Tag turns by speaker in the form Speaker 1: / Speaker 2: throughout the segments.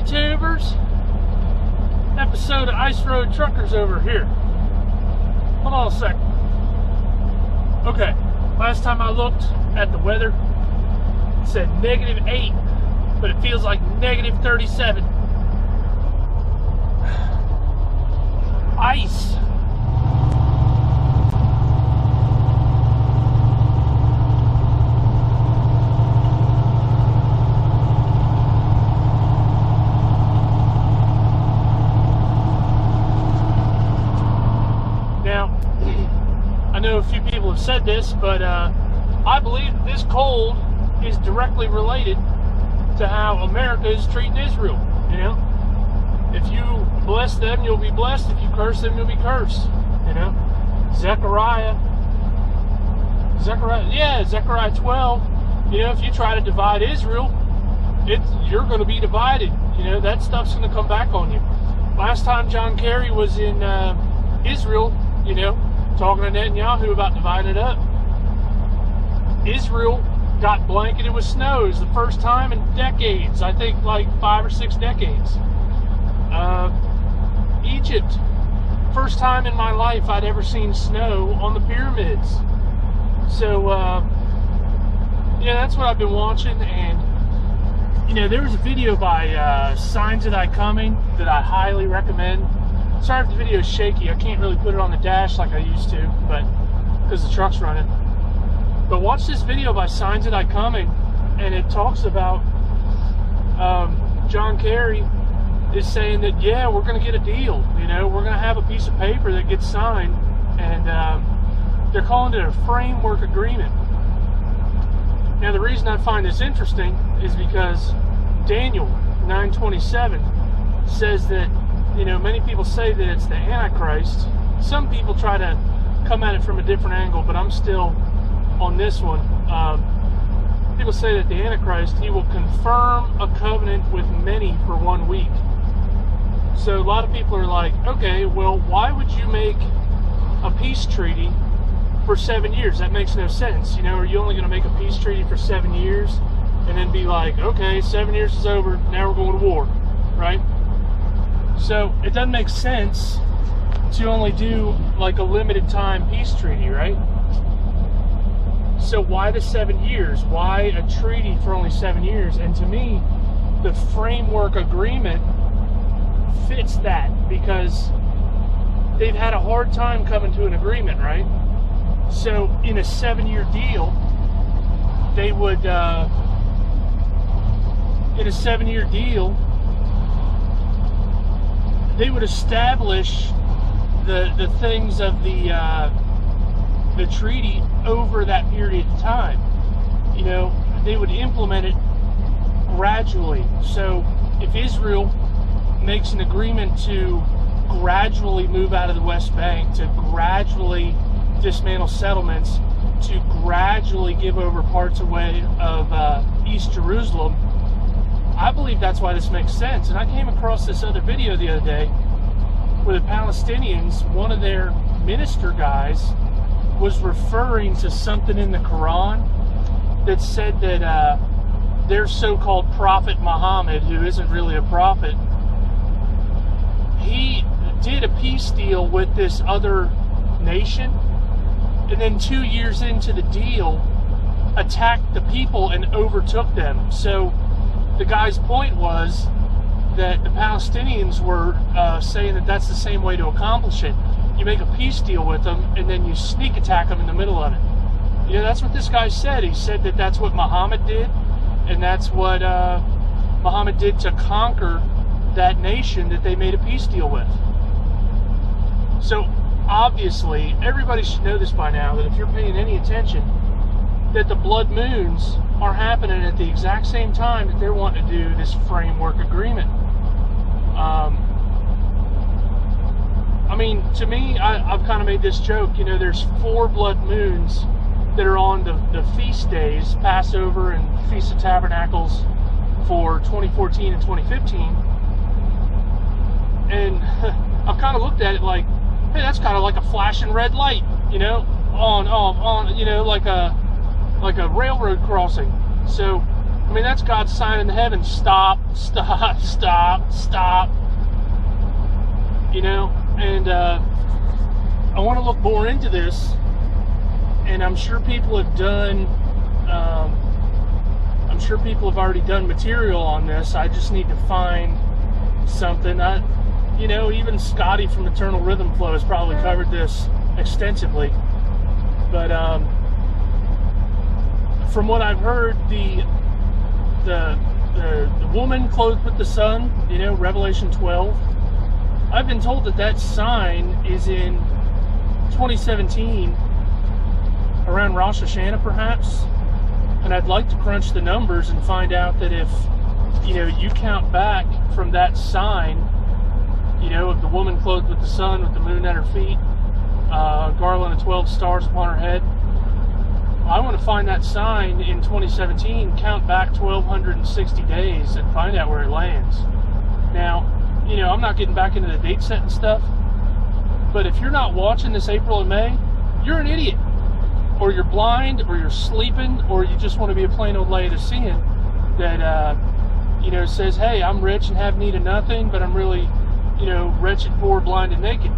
Speaker 1: YouTubers, episode of Ice Road Truckers over here. Hold on a second. Okay, last time I looked at the weather, it said -8, but it feels like -37. Ice. Now, I know a few people have said this, but I believe that this cold is directly related to how America is treating Israel. You know, if you bless them, you'll be blessed. If you curse them, you'll be cursed. You know, Zechariah 12. You know, if you try to divide Israel, you're going to be divided. You know, that stuff's going to come back on you. Last time John Kerry was in Israel, you know, talking to Netanyahu about dividing it up, Israel got blanketed with snow. It was the first time in decades, I think like 5 or 6 decades. Egypt, first time in my life I'd ever seen snow on the pyramids. So, yeah, that's what I've been watching. And, you know, there was a video by Signs of Thy Coming that I highly recommend. Sorry if the video is shaky. I can't really put it on the dash like I used to, but because the truck's running. But watch this video by Signs of Thy Coming, and it talks about John Kerry is saying that, yeah, we're going to get a deal. You know, we're going to have a piece of paper that gets signed, and they're calling it a framework agreement. Now, the reason I find this interesting is because Daniel 9:27 says that, you know, many people say that it's the Antichrist. Some people try to come at it from a different angle, but I'm still on this one. People say that the Antichrist, he will confirm a covenant with many for 1 week. So a lot of people are like, okay, well, why would you make a peace treaty for 7 years? That makes no sense. You know, are you only going to make a peace treaty for 7 years and then be like, okay, 7 years is over, now we're going to war, right? So it doesn't make sense to only do like a limited time peace treaty, right? So why the 7 years? Why a treaty for only 7 years? And to me, the framework agreement fits that, because they've had a hard time coming to an agreement, right? So in a 7-year deal, they would, in a 7-year deal, they would establish the things of the treaty over that period of time. You know, they would implement it gradually. So if Israel makes an agreement to gradually move out of the West Bank, to gradually dismantle settlements, to gradually give over parts away of East Jerusalem, I believe that's why this makes sense. And I came across this other video the other day where the Palestinians, one of their minister guys, was referring to something in the Quran that said that their so-called prophet Muhammad, who isn't really a prophet, he did a peace deal with this other nation, and then 2 years into the deal attacked the people and overtook them. So the guy's point was that the Palestinians were saying that that's the same way to accomplish it. You make a peace deal with them, and then you sneak attack them in the middle of it. You know, that's what this guy said. He said that that's what Muhammad did, and that's what Muhammad did to conquer that nation that they made a peace deal with. So obviously, everybody should know this by now, that if you're paying any attention, that the blood moons are happening at the exact same time that they're wanting to do this framework agreement. I mean, to me, I've kind of made this joke. You know, there's 4 blood moons that are on the feast days, Passover and Feast of Tabernacles for 2014 and 2015. And I've kind of looked at it like, hey, that's kind of like a flashing red light, you know, on, you know, like a railroad crossing. So I mean, that's God's sign in the heavens. Stop, stop, stop, stop. You know, and I want to look more into this, and I'm sure people have done, I'm sure people have already done material on this. I just need to find something. You know, even Scottie from EternalRhthymFlow has probably covered this extensively. But from what I've heard, the woman clothed with the sun, you know, Revelation 12, I've been told that that sign is in 2017, around Rosh Hashanah perhaps. And I'd like to crunch the numbers and find out that if, you know, you count back from that sign, you know, of the woman clothed with the sun, with the moon at her feet, garland of 12 stars upon her head, I want to find that sign in 2017, count back 1,260 days and find out where it lands. Now, you know, I'm not getting back into the date set and stuff, but if you're not watching this April and May, you're an idiot. Or you're blind, or you're sleeping, or you just want to be a plain old lady of sin that, you know, says, hey, I'm rich and have need of nothing, but I'm really, you know, wretched, poor, blind, and naked.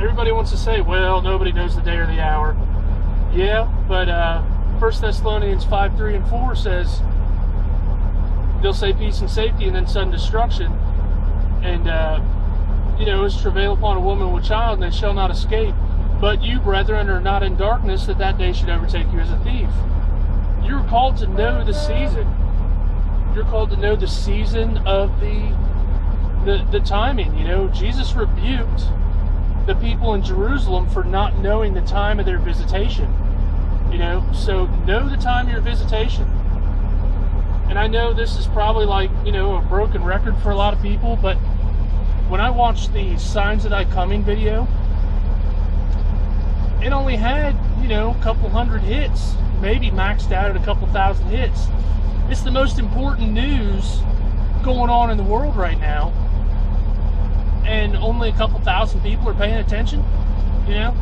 Speaker 1: Everybody wants to say, well, nobody knows the day or the hour. Yeah, but 1 Thessalonians 5, 3, and 4 says, they'll say peace and safety and then sudden destruction. And, you know, is travail upon a woman with child, and they shall not escape. But you, brethren, are not in darkness, that day should overtake you as a thief. You're called to know the season. You're called to know the season of the timing. You know, Jesus rebuked the people in Jerusalem for not knowing the time of their visitation. You know, so know the time of your visitation. And I know this is probably like, you know, a broken record for a lot of people, but when I watched the Signs of Thy Coming video, it only had, you know, a couple hundred hits, maybe maxed out at a couple thousand hits. It's the most important news going on in the world right now, and only a couple thousand people are paying attention. You know,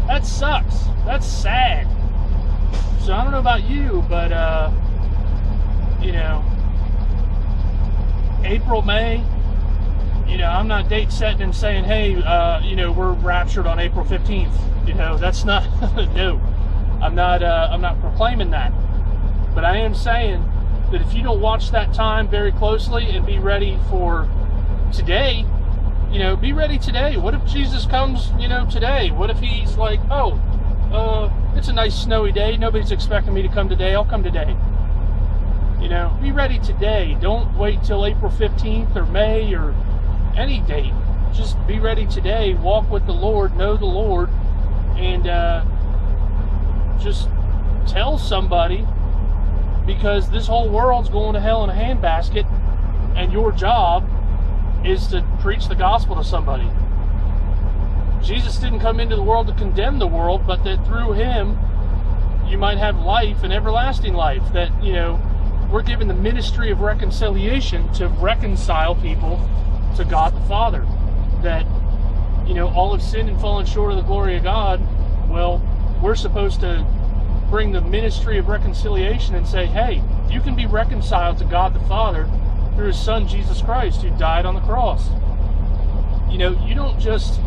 Speaker 1: that sucks. That's sad. So I don't know about you, but you know, April, May, you know, I'm not date setting and saying, hey, you know, we're raptured on April 15th. You know, that's not, no, I'm not proclaiming that. But I am saying that if you don't watch that time very closely and be ready for today, you know, be ready today. What if Jesus comes, you know, today? What if he's like, oh, it's a nice snowy day. Nobody's expecting me to come today. I'll come today. You know, be ready today. Don't wait till April 15th or May or any date. Just be ready today. Walk with the Lord. Know the Lord. And just tell somebody, because this whole world's going to hell in a handbasket, and your job is to preach the gospel to somebody. Jesus didn't come into the world to condemn the world, but that through him you might have life and everlasting life. That, you know, we're given the ministry of reconciliation to reconcile people to God the Father. That, you know, all have sinned and fallen short of the glory of God. Well, we're supposed to bring the ministry of reconciliation and say, hey, you can be reconciled to God the Father through his Son, Jesus Christ, who died on the cross. You know, you don't just,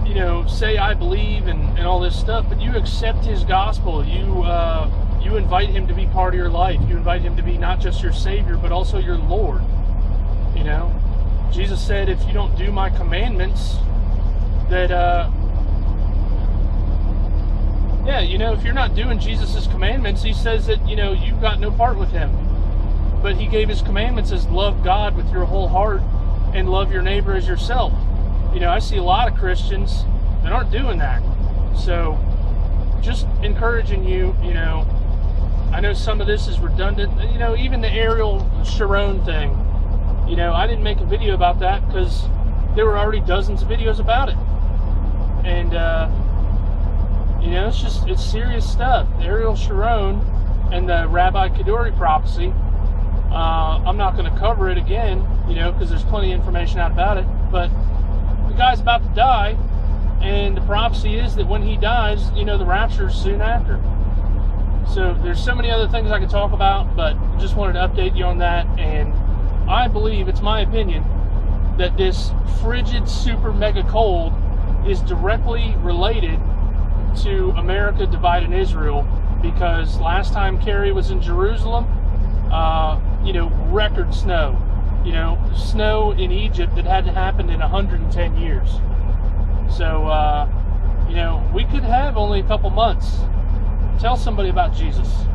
Speaker 1: you know, say I believe and all this stuff, but you accept his gospel. You invite him to be part of your life. You invite him to be not just your Savior, but also your Lord. You know, Jesus said, if you don't do my commandments, that, yeah, you know, if you're not doing Jesus' commandments, he says that, you know, you've got no part with him. But he gave his commandments as love God with your whole heart and love your neighbor as yourself. You know, I see a lot of Christians that aren't doing that. So, just encouraging you, you know, I know some of this is redundant. You know, even the Ariel Sharon thing, you know, I didn't make a video about that because there were already dozens of videos about it. And, you know, it's serious stuff. The Ariel Sharon and the Rabbi Kaduri prophecy, I'm not going to cover it again, you know, because there's plenty of information out about it. But the guy's about to die, and the prophecy is that when he dies, you know, the rapture is soon after. So there's so many other things I could talk about, but just wanted to update you on that. And I believe, it's my opinion, that this frigid super mega cold is directly related to America dividing Israel, because last time Kerry was in Jerusalem, record snow, snow in Egypt that hadn't happened in 110 years. So, we could have only a couple months. Tell somebody about Jesus.